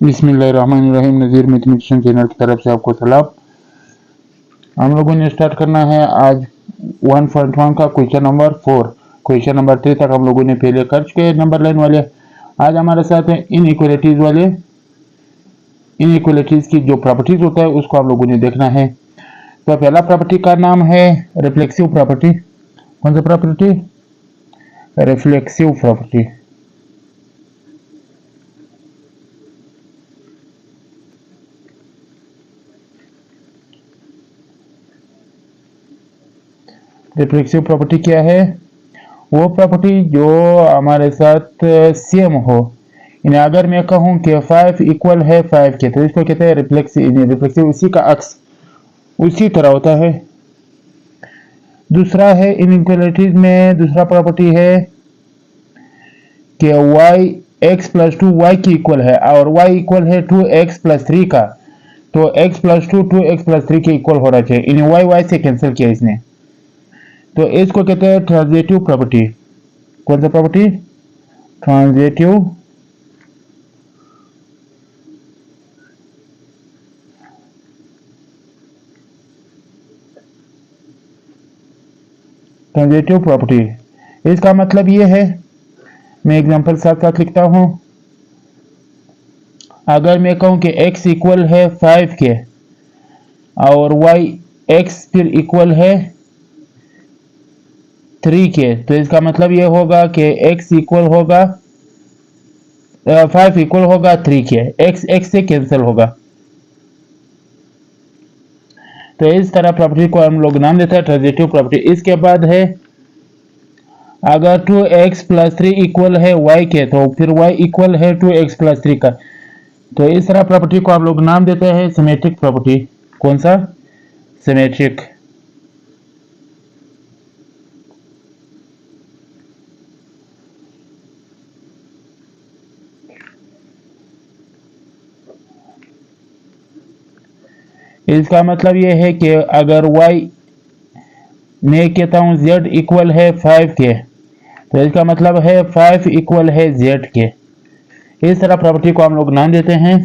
बिस्मिल्लाहिर्रहमानिर्रहीम। नज़ीर mathematician channel की तरफ से आपको सलाम। हम लोगों ने स्टार्ट करना है आज 1.1 का क्वेश्चन नंबर 4। क्वेश्चन नंबर 3 तक हम लोगों ने पहले कर चुके हैं नंबर लाइन वाले। आज हमारे साथ है इनइक्वालिटीज वाले। इनइक्वालिटीज की जो प्रॉपर्टीज होता है उसको आप लोगों ने देखना है। तो पहला प्रॉपर्टी का नाम है रिफ्लेक्सिव प्रॉपर्टी। कौन सा property? Reflexive property. Reflexive property क्या है? वो प्रॉपर्टी जो हमारे साथ सेम हो। यानी अगर मैं कहूं कि 5 इक्वल है 5 के, तो इसको कहते हैं रिफ्लेक्सिव। रिफ्लेक्सिव उसी का अक्स उसी तरह होता है। दूसरा है इनइक्वालिटीज में दूसरा प्रॉपर्टी है कि y x प्लस 2 y की इक्वल है और y इक्वल है 2x प्लस 3 का, तो x प्लस 2 2x प्लस 3 के इक्वल होना चाहिए। इन y से कैंसिल किया इसने, तो इसको कहते हैं ट्रांजिटिव प्रॉपर्टी। कौन सा प्रॉपर्टी? Transitive transitive property. इसका मतलब ये है, मैं एग्जांपल साथ साथ लिखता हूं। अगर मैं कहूं कि x इक्वल है 5 के और y x फिर इक्वल है 3 के, तो इसका मतलब ये होगा कि x इक्वल होगा 5 इक्वल होगा 3 के, x से कैंसिल होगा। तो इस तरह प्रॉपर्टी को हम लोग नाम देते हैं ट्रांजिटिव प्रॉपर्टी। इसके बाद है अगर 2x प्लस 3 इक्वल है y के, तो फिर y इक्वल है 2x प्लस 3 का, तो इस तरह प्रॉपर्टी को हम लोग नाम देते हैं सिमेट्रिक प्रॉपर्टी। कौन सा? सिमेट्रिक। इसका मतलब यह है कि अगर y मैं कहता हूं z इक्वल है 5 के, तो इसका मतलब है 5 इक्वल है z के। इस तरह प्रॉपर्टी को हम लोग नाम देते हैं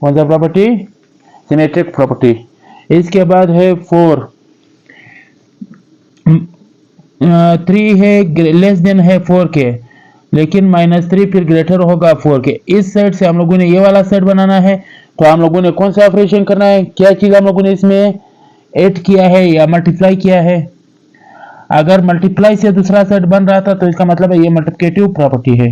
कौन सा प्रॉपर्टी? Symmetric property. इसके बाद है 4। 3 है लेस देन है 4 के, लेकिन -3 फिर ग्रेटर होगा 4 के। इस साइड से हम लोगों ने ये वाला साइड बनाना है, तो हम लोगों ने कौन सा ऑपरेशन करना है? क्या चीज हम लोगों ने इसमें ऐड किया है या मल्टीप्लाई किया है? अगर मल्टीप्लाई से दूसरा साइड बन रहा था तो इसका मतलब है ये मल्टीप्लिकेटिव प्रॉपर्टी है।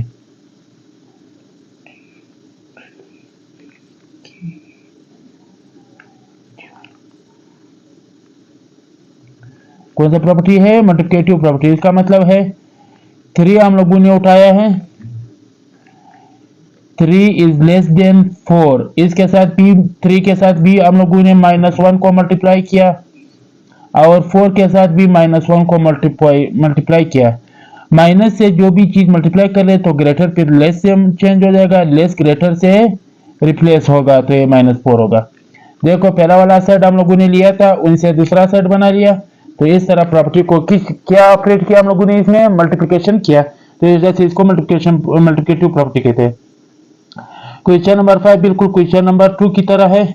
कौन सा प्रॉपर्टी है? Multiplicative property. इसका मतलब है 3 हम लोगों ने उठाया है, 3 इज लेस देन 4। इसके साथ भी 3 के साथ भी हम लोगों ने -1 को मल्टीप्लाई किया और 4 के साथ भी -1 को मल्टीप्लाई किया। माइनस से जो भी चीज मल्टीप्लाई कर ले तो ग्रेटर फिर लेस से चेंज हो जाएगा, लेस ग्रेटर से रिप्लेस होगा, तो ये -4 होगा। देखो पहला वाला सेट हम लोगों ने लिया था, उनसे दूसरा सेट बना लिया। तो इस तरह प्रॉपर्टी को क्या ऑपरेट किया हम लोगों ने? इसमें मल्टीप्लिकेशन किया, तो इस वजह से इसको मल्टीप्लिकेटिव प्रॉपर्टी कहते हैं। क्वेश्चन नंबर 5 बिल्कुल क्वेश्चन नंबर 2 की तरह है।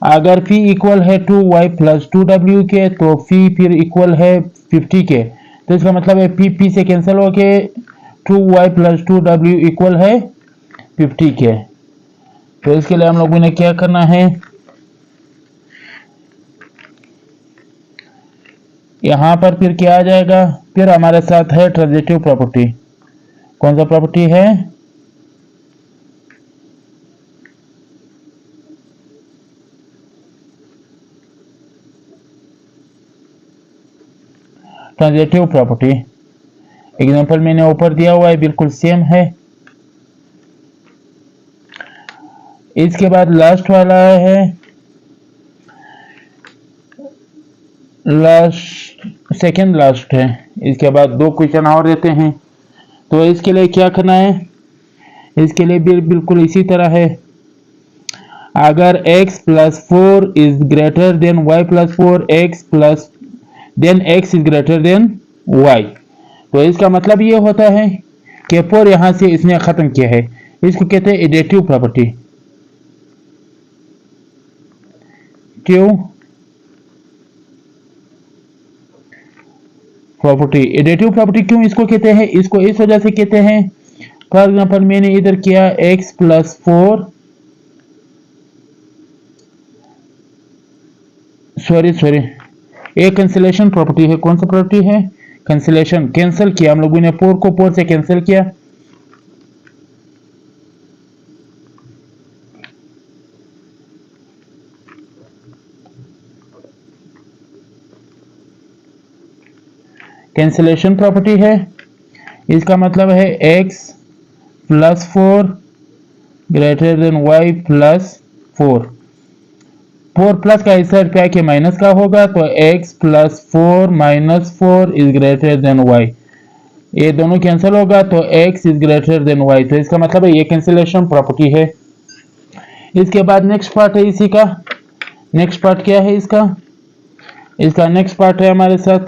अगर p इक्वल है 2y प्लस 2w के, तो p फिर इक्वल है 50 के, तो इसका मतलब है p से कैंसिल हो के 2y प्लस 2w इक्वल है 50 के। तो इसके लिए हम लोगों ने क्या करना है? यहां पर फिर क्या आ जाएगा? फिर हमारे साथ है ट्रांजिटिव प्रॉपर्टी। कौन सा प्रॉपर्टी है? Transitive property. एग्जांपल मैंने ऊपर दिया हुआ है, बिल्कुल सेम है। इसके बाद लास्ट वाला है, सेकंड लास्ट है। इसके बाद 2 क्वेश्चन और देते हैं। तो इसके लिए क्या करना है? इसके लिए भी बिल्कुल इसी तरह है। अगर x plus 4 is greater than y plus 4, x plus than x is greater than y, तो इसका मतलब ये होता है के 4 यहां से इसने खत्म किया है, इसको कहते हैं एडिटिव प्रॉपर्टी। एडिटिव प्रॉपर्टी क्यों इसको कहते हैं? इसको इस वजह से कहते हैं, फॉर एग्जाम्पल मैंने इधर किया x प्लस 4, सॉरी एक कैंसिलेशन प्रॉपर्टी है। कौन सा प्रॉपर्टी है? कैंसिलेशन। कैंसिल किया हम लोगों ने, 4 को 4 से कैंसिल किया, कैंसिलेशन प्रॉपर्टी है। इसका मतलब है x plus 4 greater than y plus 4 plus का इस साइड पे आके माइनस का होगा, तो x plus 4 minus 4 is greater than y। ये दोनों कैंसिल होगा तो x is greater than y। तो इसका मतलब है ये कैंसिलेशन प्रॉपर्टी है। इसके बाद नेक्स्ट पार्ट है इसी का। नेक्स्ट पार्ट क्या है इसका नेक्स्ट पार्ट है हमारे साथ,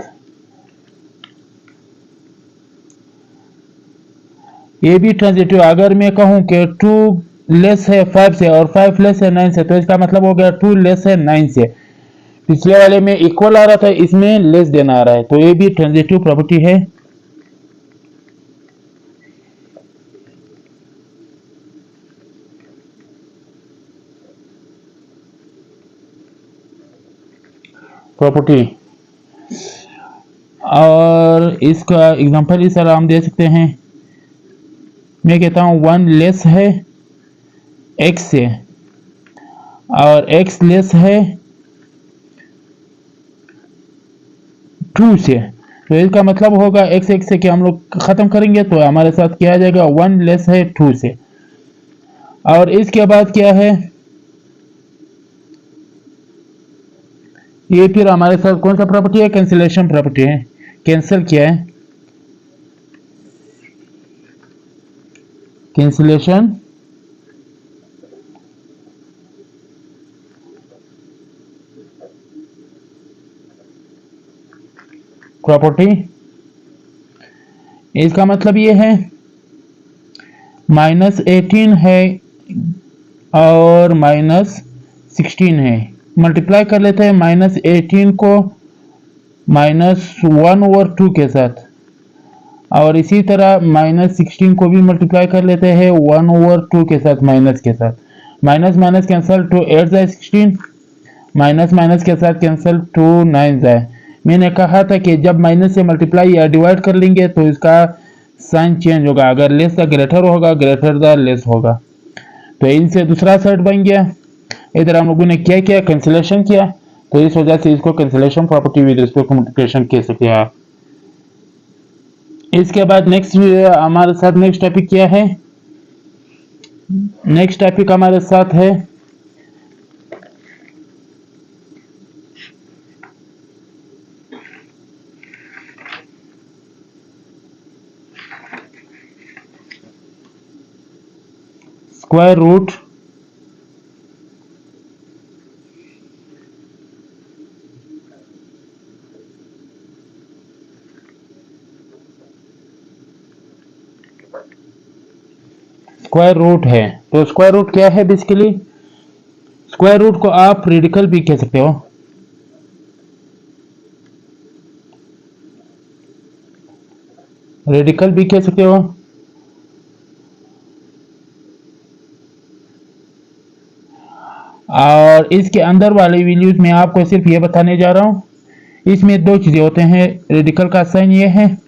ये भी ट्रांजिटिव। अगर मैं कहूं कि 2 लेस है 5 से और 5 लेस है 9 से, तो इसका मतलब हो गया 2 लेस है 9 से। पिछले वाले में इक्वल आ रहा था, इसमें लेस देन आ रहा है, तो ये भी ट्रांजिटिव प्रॉपर्टी है। प्रॉपर्टी और इसका एग्जांपल इस तरह हम दे सकते हैं। मैं कहता हूं 1 लेस है x से और x लेस है 2 से, तो इसका मतलब होगा x से कि हम लोग खत्म करेंगे तो हमारे साथ क्या आ जाएगा, 1 लेस है 2 से। और इसके बाद क्या है, ये फिर हमारे साथ कौन सा प्रॉपर्टी है? कैंसिलेशन प्रॉपर्टी है। कैंसिल किया है, कैंसिलेशन प्रॉपर्टी। इसका मतलब ये है -18 है और -16 है, मल्टीप्लाई कर लेते हैं -18 को -1/2 के साथ, और इसी तरह -16 को भी मल्टीप्लाई कर लेते हैं 1/2 के साथ, माइनस के साथ। माइनस माइनस कैंसिल, 2 8 जाए 16, माइनस माइनस के साथ कैंसिल, 2 9 जाए। मैंने कहा था कि जब माइनस से मल्टीप्लाई या डिवाइड कर लेंगे तो इसका साइन चेंज होगा, अगर लेस का ग्रेटर होगा, ग्रेटर द लेस होगा। तो इनसे दूसरा साइड बन गया। इधर हम लोगों ने क्या किया, कैंसिलेशन किया, तो इस वजह से इसको cancellation property with respect to multiplication कह सकते हैं आप। इसके बाद नेक्स्ट हमारे साथ नेक्स्ट टॉपिक क्या है? नेक्स्ट टॉपिक हमारे साथ है स्क्वायर रूट स्क्वायर रूट है। तो स्क्वायर रूट क्या है? बेसिकली स्क्वायर रूट को आप रेडिकल भी कह सकते हो। रेडिकल भी कह सकते हो, और इसके अंदर वाले वैल्यूज में आपको सिर्फ ये बताने जा रहा हूं। इसमें दो चीजें होते हैं। रेडिकल का साइन ये है,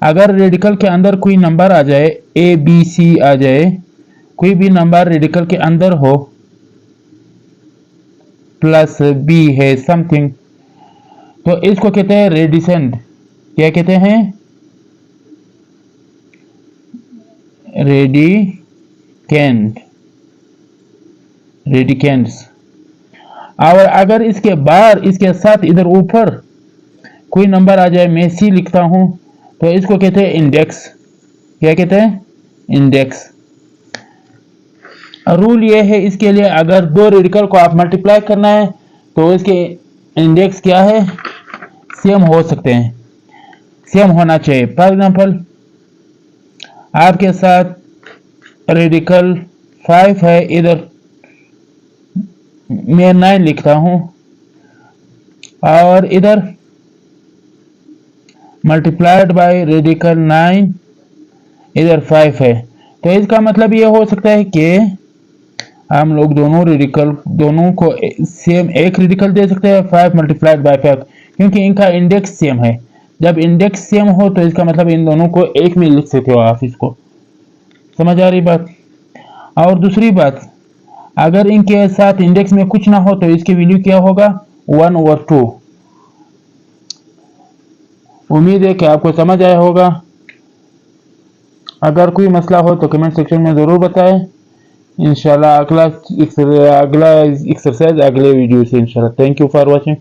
अगर रेडिकल के अंदर कोई नंबर आ जाए, ए बी सी आ जाए, कोई भी नंबर रेडिकल के अंदर हो, प्लस बी है समथिंग, तो इसको कहते हैं रेडिसेंड। क्या कहते हैं? रेडिकेंड, रेडिकेंड्स। और अगर इसके बाद इसके साथ इधर ऊपर कोई नंबर आ जाए, मैं सी लिखता हूं, तो इसको कहते हैं इंडेक्स। क्या कहते हैं? इंडेक्स। रूल ये है इसके लिए, अगर दो रेडिकल को आप मल्टीप्लाई करना है तो इसके इंडेक्स क्या है? सेम हो सकते हैं, सेम होना चाहिए। फॉर एग्जांपल आर के साथ रेडिकल 5 है, इधर मैं 9 लिखता हूं और इधर मल्टीप्लाइड बाय रेडिकल 9, इधर 5 है। तो इसका मतलब ये हो सकता है कि हम लोग दोनों को सेम एक रेडिकल दे सकते हैं 5 मल्टीप्लाइड बाय 5, क्योंकि इनका इंडेक्स सेम है। जब इंडेक्स सेम हो तो इसका मतलब इन दोनों को एक में लिख सकते हो आप इसको। समझ आ रही बात? और दूसरी बात, अगर इनके साथ इंडेक्स में कुछ ना हो तो इसकी वैल्यू क्या होगा? 1/2। उम्मीद है कि आपको समझ आया होगा। अगर कोई मसला हो तो कमेंट सेक्शन में ज़रूर बताएं। इंशाल्लाह अगला एक्सरसाइज अगले वीडियो से इंशाल्लाह। Thank you for watching.